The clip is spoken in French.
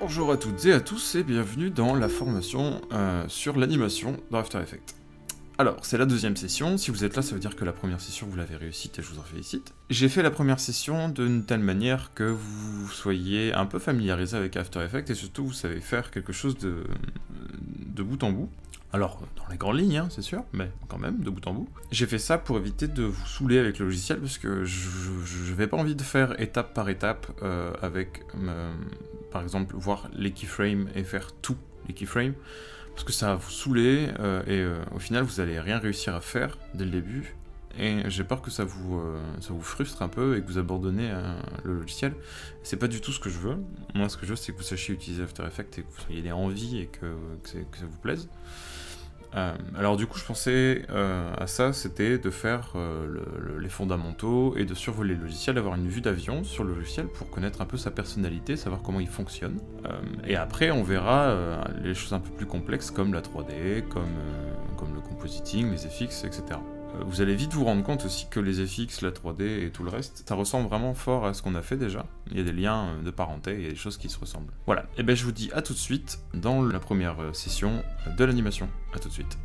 Bonjour à toutes et à tous et bienvenue dans la formation sur l'animation dans After Effects. Alors, c'est la deuxième session, si vous êtes là ça veut dire que la première session vous l'avez réussie et je vous en félicite. J'ai fait la première session d'une telle manière que vous soyez un peu familiarisé avec After Effects et surtout vous savez faire quelque chose de bout en bout. Alors, dans les grandes lignes, hein, c'est sûr, mais quand même, de bout en bout. J'ai fait ça pour éviter de vous saouler avec le logiciel, parce que je n'avais pas envie de faire étape par étape avec, par exemple, voir les keyframes et faire tous les keyframes, parce que ça va vous saouler, et au final, vous allez rien réussir à faire dès le début, et j'ai peur que ça vous frustre un peu et que vous abandonnez le logiciel. C'est pas du tout ce que je veux. Moi, ce que je veux, c'est que vous sachiez utiliser After Effects et que vous ayez envie et que ça vous plaise. Alors du coup je pensais à ça, c'était de faire les fondamentaux et de survoler le logiciel, d'avoir une vue d'avion sur le logiciel pour connaître un peu sa personnalité, savoir comment il fonctionne. Et après on verra les choses un peu plus complexes comme la 3D, comme le compositing, les FX, etc. Vous allez vite vous rendre compte aussi que les FX, la 3D et tout le reste, ça ressemble vraiment fort à ce qu'on a fait déjà. Il y a des liens de parenté, il y a des choses qui se ressemblent. Voilà, et ben je vous dis à tout de suite dans la première session de l'animation. À tout de suite.